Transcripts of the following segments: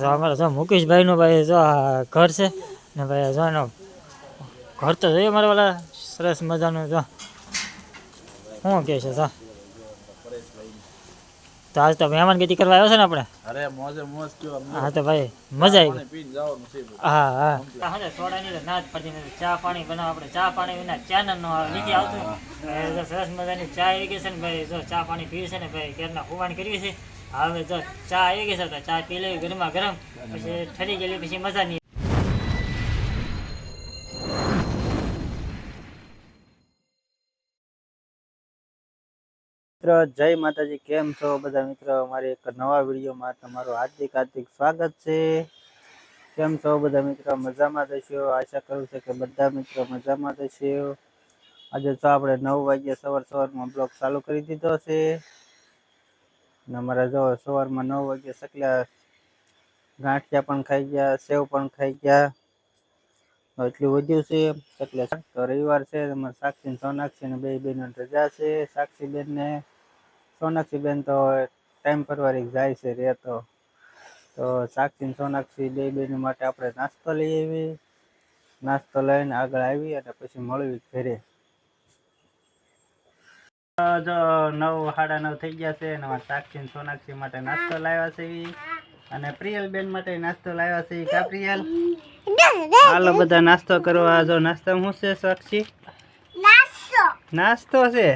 અમારે જો મુકેશભાઈનું ભાઈ જો આ ઘર છે ને ભાઈ જો એનો ઘર તો જોઈએ મારા વાલા સરસ મજાનું જો શું કહે છે જો તો આજ તો મહેમાનગતિ કરવા આવ્યો છે ને આપણે અરે મોજે મોજ કયો હા તો ભાઈ મજા આવી પાણી પીને જવાનું છે હા હા સોડાની ના જ પડતી નથી ચા પાણી બનાવ આપણે ચા પાણી વિના ચા નો નીચે આવતું સરસ મજાની ચા આવી ગઈ છે ને ભાઈ જો ચા પાણી પીવી છે ને ભાઈ ઘરના ખુવાણ કરવી છે હવે જો ચા આવી ગઈ છે તો ચા પી લેવી ગરમા ગરમ પછી ઠરી ગયેલી પછી મજા નહીં મિત્રો જય માતાજી કેમ છો બધા મિત્રો અમારી એક નવા વિડીયોમાં તમારું હાર્દિક સ્વાગત છે કેમ છો બધા મિત્રો મજામાં થશો આશા કરું છું કે બધા મિત્રો મજામાં થશે આજે તો આપણે 9 વાગ્યે સવારમાં બ્લોગ ચાલુ કરી દીધો છે અને અમારા જો સવારમાં 9 વાગ્યે સકલા ગાંઠિયા પણ ખાઈ ગયા સેવ પણ ખાઈ ગયા એટલું વધ્યું છે એટલે તો રવિવાર છે અમારે સાક્ષી ને સોનાક્ષી ને બે બેનો રજા છે સાક્ષી બેન ને સોનાક્ષી બેન તો ટાઈમ પરવારી જાય છે રહેતો તો સાક્ષી ને સોનાક્ષી બે બેન માટે આપણે નાસ્તો લઈ આવી નાસ્તો લઈને આગળ આવી અને પછી મળવી ઘરે જો 9 સાડા 9 થઈ ગયા છે અને સાક્ષી ને સોનાક્ષી માટે નાસ્તો લાવ્યા છે અને પ્રિયલ બેન માટે નાસ્તો લાવ્યા છે કા પ્રિયલ હાલો બધા નાસ્તો કરવા જો નાસ્તામાં શું છે સાક્ષી નાસ્તો છે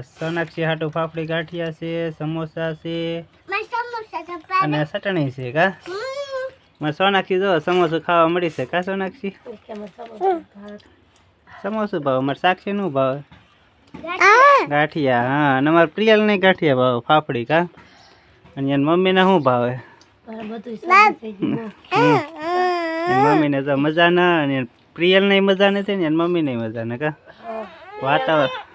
સોનાક્ષી હાટુ ફાફડી ગાંઠિયા છે સમોસા છે અને ચટણી છે કા સોનાક્ષી જો સમોસું ખાવા મળી છે કા સોનાક્ષી સમોસું ભાવ અમારે સાક્ષી નું ભાવ ગાંઠિયા હા અને અમારે પ્રિયલ ને ગાંઠિયા ભાવ ફાફડી કા અને એની મમ્મી ને શું ભાવે મમ્મી ને તો મજા ના અને પ્રિયલ ને મજા નથી ને એની મમ્મી ને મજા ને કા વાતાવરણ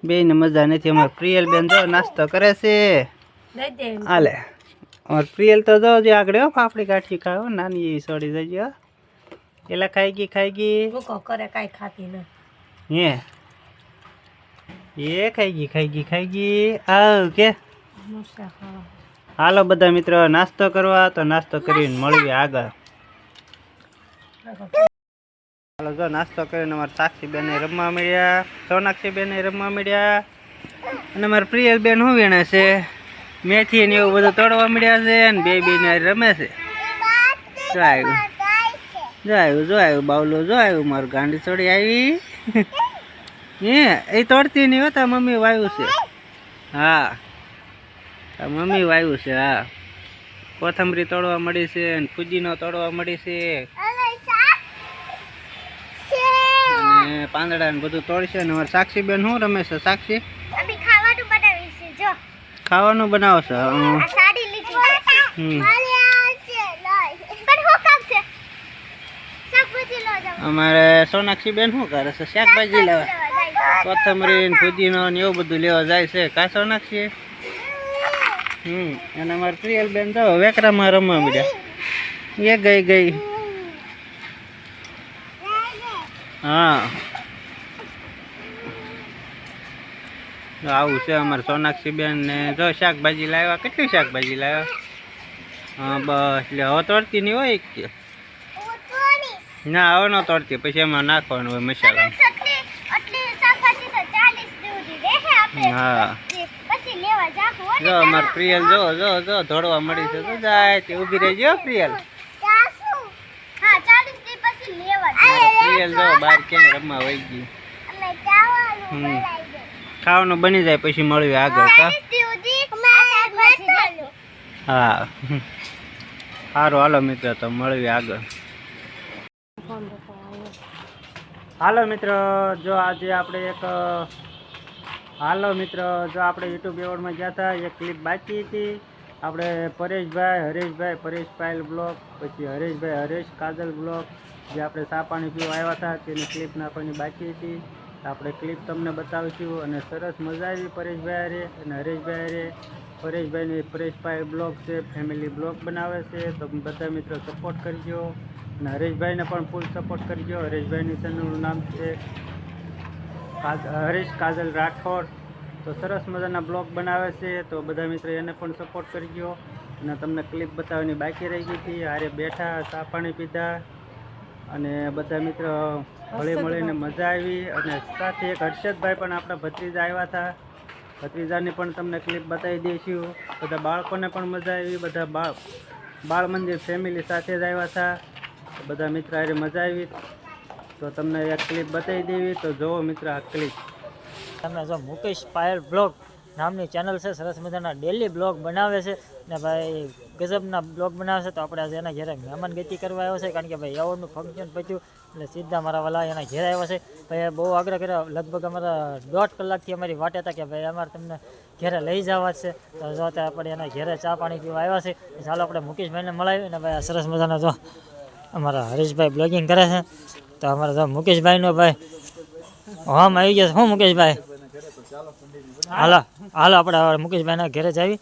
બે ને મજા નથી અમારે પ્રિયલ બેન જો નાસ્તો કરે છે હાલે અમારે પ્રિયલ તો જો આગળ ફાફડી ગાંઠી ખાવ નાની એવી છોડી જજો પેલા ખાઈ ગઈ કરે કઈ ખાતી ન હે ખાઈ ગઈ આવ કે હાલો બધા મિત્રો નાસ્તો કરવા તો નાસ્તો કરીને મળીએ આગળ હાલો જો નાસ્તો કરીને અમારે સાક્ષી બેન રમવા મળ્યા સોનાક્ષી બેન રમવા મળ્યા અને અમારે પ્રિયલ બેન શું વેણે છે મેથી ને એવું બધું તોડવા મળ્યા છે અને બે બેન રમે છે જો આવ્યું બાવલો જો આવ્યું મારું ગાંડી છોડી આવી એ તોડતી નહીં હોતા મમ્મી વાયું છે હા મમ્મી વાયું છે હા કોથમરી તોડવા મળી છે અને ફુજીનો તોડવા મળી છે અને પાંદડા ને બધું તોડશે ને અમારે સાક્ષી બેન શું રમે છે સાક્ષી ખાવાનું બનાવશે અમારે સોનાક્ષી બેન શું કરે છે શાકભાજી લેવા કોથમરી ફુજીનો ને એવું બધું લેવા જાય છે કા સોનાક્ષી અને અમારે પ્રિયલ બેન તો વેકરામાં રમવા મળ્યા એ ગઈ હા આવું છે અમારે સોનાક્ષી બેન ને જો શાકભાજી લાવ્યા કેટલી શાકભાજી લાવ્યા હા બસ એટલે હવે તોડતી નહીં હોય કે ના હવે ન તોડતી પછી એમાં નાખવાનું હોય મસાલા હા જો અમારે પ્રિયલ જો દોડવા મળી છે તો જાય તે ઊભી રહેજો પ્રિયલ પ્રિયલ જો બહાર ક્યાંય રમવા વહી ગઈ ખાવાનું બની જાય પછી મળ્યું આગળ કા હા સારું હાલો મિત્રો તો મળ્યું આગળ હાલો મિત્રો જો આજે આપણે યુટ્યુબ એવોર્ડમાં ગયા હતા એક ક્લિપ બાકી હતી આપણે પરેશભાઈ પરેશ પાયલ બ્લોગ પછી હરેશ કાજલ બ્લોગ જે આપણે ચા પાણી પીવા આવ્યા હતા તેની ક્લિપ નાખવાની બાકી હતી આપણે ક્લિપ તમને બતાવીશું અને સરસ મજા આવી પરેશભાઈ હારે અને હરેશભાઈ હારે પરેશભાઈની પરેશ પાયલ બ્લોગ છે ફેમિલી બ્લોગ બનાવે છે તો બધા મિત્રો સપોર્ટ કરજો અને હરેશભાઈને પણ ફૂલ સપોર્ટ કરજો હરેશભાઈની ચેનલનું નામ છે હરેશ કાજલ રાઠોડ તો સરસ મજાના બ્લોગ બનાવે છે, તો બધા મિત્રો એને પણ સપોર્ટ કરજો. અને તમને ક્લિપ બતાવવાની બાકી રહી ગઈ હતી. હારે બેઠા, ચા પાણી પીધા અને બધા મિત્રો હળી મળીને મજા આવી. અને સાથે એક હર્ષદભાઈ પણ આપણા ભત્રીજા આવ્યા હતા. ભત્રીજાની પણ તમને ક્લિપ બતાવી દઈશું. બધા બાળકોને પણ મજા આવી. બધા બાળ મંદિર ફેમિલી સાથે જ આવ્યા હતા. બધા મિત્ર હારે મજા આવી. તો તમને એક ક્લિપ બતાવી દેવી, તો જોવો મિત્ર આ ક્લિપ. તમે જો મુકેશ પાયલ બ્લોગ નામની ચેનલ છે, સરસ મજાના ડેલી બ્લોગ બનાવે છે ને ભાઈ ગજબના બ્લોગ બનાવે છે. તો આપણે આજે એના ઘેરે મહેમાન ગતિ કરવા આવ્યો છે, કારણ કે ભાઈ એવોર્ડનું ફંક્શન પત્યું એટલે સીધા મારા વાલા એના ઘેરે આવ્યા છે. ભાઈ બહુ આગ્રહ કર્યો, લગભગ અમારા 1.5 કલાકથી અમારી વાટ હતા કે ભાઈ અમારે તમને ઘેરે લઈ જવા જ છે. તો જો ત્યાં આપણે એના ઘેરે ચા પાણી પીવા આવ્યા છે. ચાલો આપણે મુકેશભાઈને મળાવી ને ભાઈ આ સરસ મજાના જો અમારા હરીશભાઈ બ્લોગિંગ કરે છે. તો અમારા જો મુકેશભાઈનો ભાઈ આમ આવી ગયા. શું મુકેશભાઈ? હાલો હાલો આપણે મુકેશભાઈના ઘેરે જ આવી.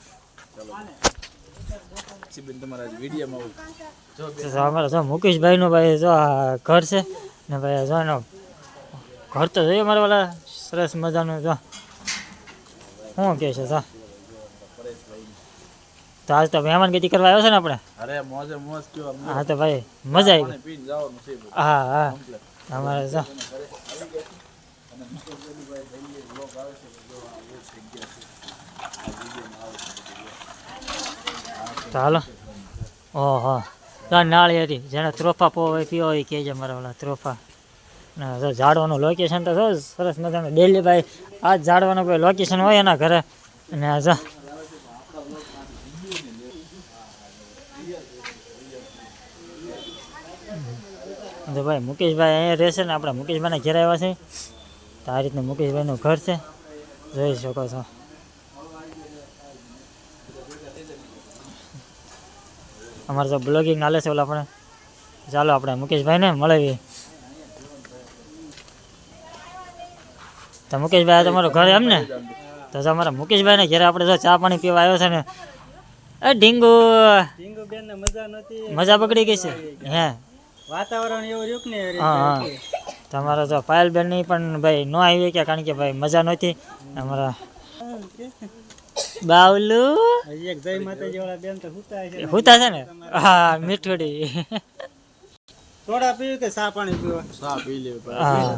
અમારે જો મુકેશભાઈનું ભાઈ જો આ ઘર છે ને ભાઈ જો એનો ઘર તો જોઈએ મારા વાલા સરસ મજાનું. જો શું કહે છે? તો આજ તો મહેમાન ગતિ કરવા આવ્યો છે ને આપણે. અરે મોજે મોજ કયો અમને. હા તો ભાઈ મજા આવી. પીને જવાનું છે બધું. હા હા અમારે જો તો હાલો. ઓહો નાળી હતી જેને ત્રોફા પીવો હોય કહેજે મારા વાળા ત્રોફા. ના જો ઝાડવાનું લોકેશન તો જો સરસ મજાનું ડેલી ભાઈ આ જ ઝાડવાનું કોઈ લોકેશન હોય એના ઘરે. અને આ જો તો ભાઈ મુકેશભાઈ અહીંયા રહેશે ને આપણે મુકેશભાઈને ઘેર આવ્યા છે. તો આ રીતનું મુકેશભાઈનું ઘર છે, જોઈ શકો છો. અમારે તો બ્લોગિંગ હાલે છે ઓલા આપણે. ચાલો આપણે મુકેશભાઈને મળાવીએ. તો મુકેશભાઈ આ તમારું ઘર એમ ને? તો અમારા મુકેશભાઈને ઘેરે આપણે જો ચા પાણી પીવા આવ્યો છે ને. એ ઢીંગુ બેન ને મજા નથી, મજા બગડી ગઈ છે હે? વાતાવરણ એવું રહ્યું ને. હા તમારા જો પાયલબેન ની પણ ભાઈ ન આવી કે કારણ કે ભાઈ મજા નહોતી. અમારા બાવલુ એક જય માતાજી વાળા બેન તો હુતા છે ને. હા મીઠુડી સોડા પીવું કે ચા પાણી પીવા? ચા પી લે. હા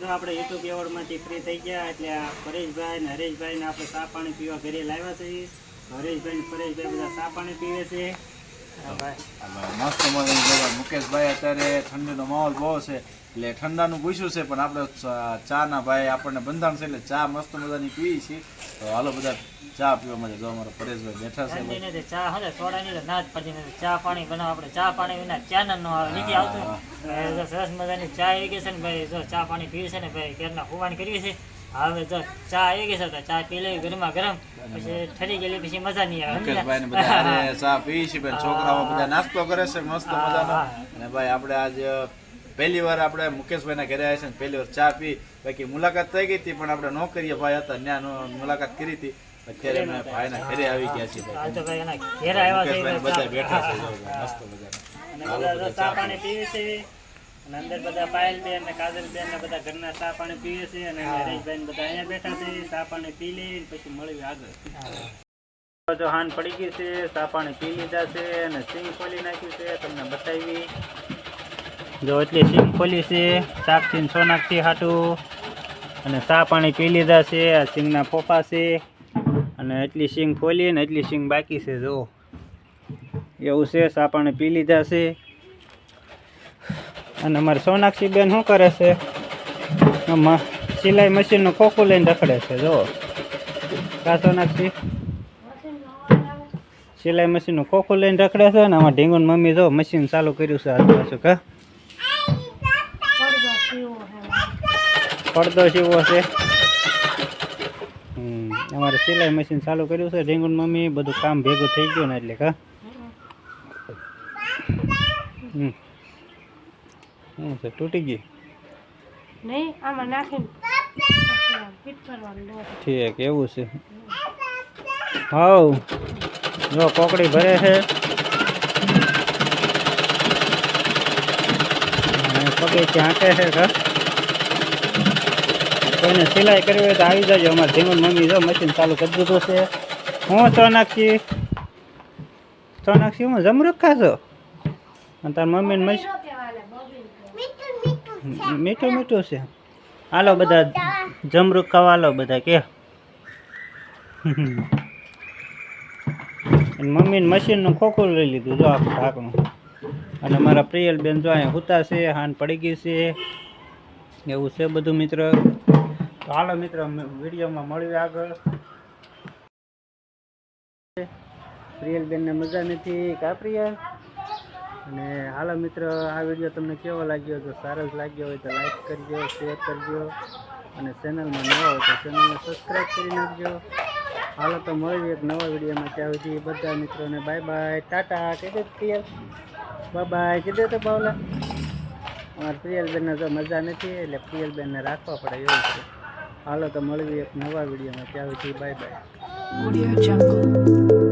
તો આપણે યુટ્યુબ એવોર્ડ માંથી ફ્રી થઈ ગયા એટલે આ પરેશભાઈ ને હરેશભાઈ ને આપણે ચા પાણી પીવા ઘરે લાવ્યા છે. હરેશભાઈ ને પરેશભાઈ બધા ચા પાણી પીવે છે. મસ્ત મજાની મુકેશભાઈ અત્યારે ઠંડીનો માહોલ બહુ છે એટલે ઠંડાનું પૂછ્યું છે, પણ આપણે ચા ના ભાઈ આપણને બંધાણ છે એટલે ચા મસ્ત મજાની પીવી છે. તો હાલો બધા ચા પીવા માટે. જો અમારા પરેશભાઈ બેઠા છે. ચા હે સોડા ની ના જ પડતી નથી. ચા પાણી બનાવ આપણે ચા પાણી વિના ચેનલ નો નથી આવતું. સરસ મજાની ચા આવી ગઈ છે ને ભાઈ. જો ચા પાણી પીવી છે ને ભાઈ ઘરના ખુવાણી કરવી છે. હવે જો ચા આવી ગઈ છે તો ચા પી લેવી ગરમા ગરમ, પછી ઠરી ગયેલી પછી મજા નહીં આવે. મુકેશભાઈ ને બધા હારે ચા પી છે, છોકરાઓ બધા નાસ્તો કરે છે મસ્ત મજાનો. અને ભાઈ આપણે આજ પહેલી વાર આપણે મુકેશભાઈ ના ઘરે આવ્યા છે ને પહેલી વાર ચા પી. બાકી મુલાકાત થઈ ગઈ હતી પણ આપણે નોકરીએ ભાઈ હતા ત્યાં મુલાકાત કરી હતી. અત્યારે અમે ભાઈ ના ઘરે આવી ગયા છીએ. બધા બેઠા છે મસ્ત મજાના. ચા પાણી પીવે છે. અને અંદર બધા પાયલબેન ને કાજલબેન ને બધા ઘરના ચા પાણી પીવે છે. અને હરેશભાઈ બધા અહીંયા બેઠા છે. ચા પાણી પી લે પછી મળીએ આગળ. જો હાન પડી ગઈ છે, ચા પાણી પી લીધા છે અને સિંગ ખોલી નાખ્યું છે. તમને બતાવી જો એટલી સિંગ ખોલી છે શાકથી સોનાકથી હાટું. અને ચા પાણી પી લીધા છે. આ સિંગના ફોફા છે અને એટલી સિંગ ખોલી ને એટલી સિંગ બાકી છે. જો એવું છે, ચા પાણી પી લીધા છે. અને અમારે સોનાક્ષી બેન શું કરે છે? આમાં સિલાઈ મશીનનું ખોખું લઈને રખડે છે. જો કા સોનાક્ષી સિલાઈ મશીનનું ખોખું લઈને રખડે છે. ને આમાં ઢીંગુન મમ્મી જો મશીન ચાલુ કર્યું છે આજુ પાછું. કા પડદો સીવો છે. અમારે સિલાઈ મશીન ચાલુ કર્યું છે. ઢીંગુન મમ્મી બધું કામ ભેગું થઈ ગયું ને એટલે. કા શું છે? તૂટી ગઈ નહીં, આમાં નાખીને ફિટ કરવાનું. ઠીક એવું છે. હાઉ જો કોકડી ભરે છે. પગે ચાંટે છે. કોઈને સિલાઈ કરવી હોય તો આવી જાજો. અમારે ધીમન મમ્મી જો મશીન ચાલુ કરી દીધું છે. હું સોનાક્ષી હું જમરૂખ ખાશો અને તાર મમ્મીને મશીન મીઠું મીઠું છે. હાલો બધા જમરૂખ ખાવા હાલો બધા કે મમ્મીને મશીનનું ખોખું લઈ લીધું જો આખું ઢાંકણું. અને મારા પ્રિયલ બેન જો અહીંયા હુતા છે, હાન પડી ગઈ છે, એવું છે બધું મિત્ર. તો હાલો મિત્ર વિડીયોમાં મળ્યું આગળ. પ્રિયલ બેનને મજા નથી કા પ્રિયલ? અને હાલો મિત્ર આ વિડીયો તમને કેવો લાગ્યો? જો સારો જ લાગ્યો હોય તો લાઈક કરજો, શેર કરજો અને ચેનલમાં નવા હોય તો ચેનલને સબસ્ક્રાઈબ કરી નાખજો. હાલો તો મળીએ એક નવા વિડીયોમાં. ત્યાં સુધી બધા મિત્રોને બાય બાય, ટાટા કહી દે પ્રિયલ, બાય બાય કહી દે તો બાવલા. અમારા પ્રિયલબેનને જો મજા નથી એટલે પ્રિયલબેનને રાખવા પડે એવું છે. હાલો તો મળીએ એક નવા વિડીયોમાં. ત્યાં સુધી બાય બાય. Audio Jungle.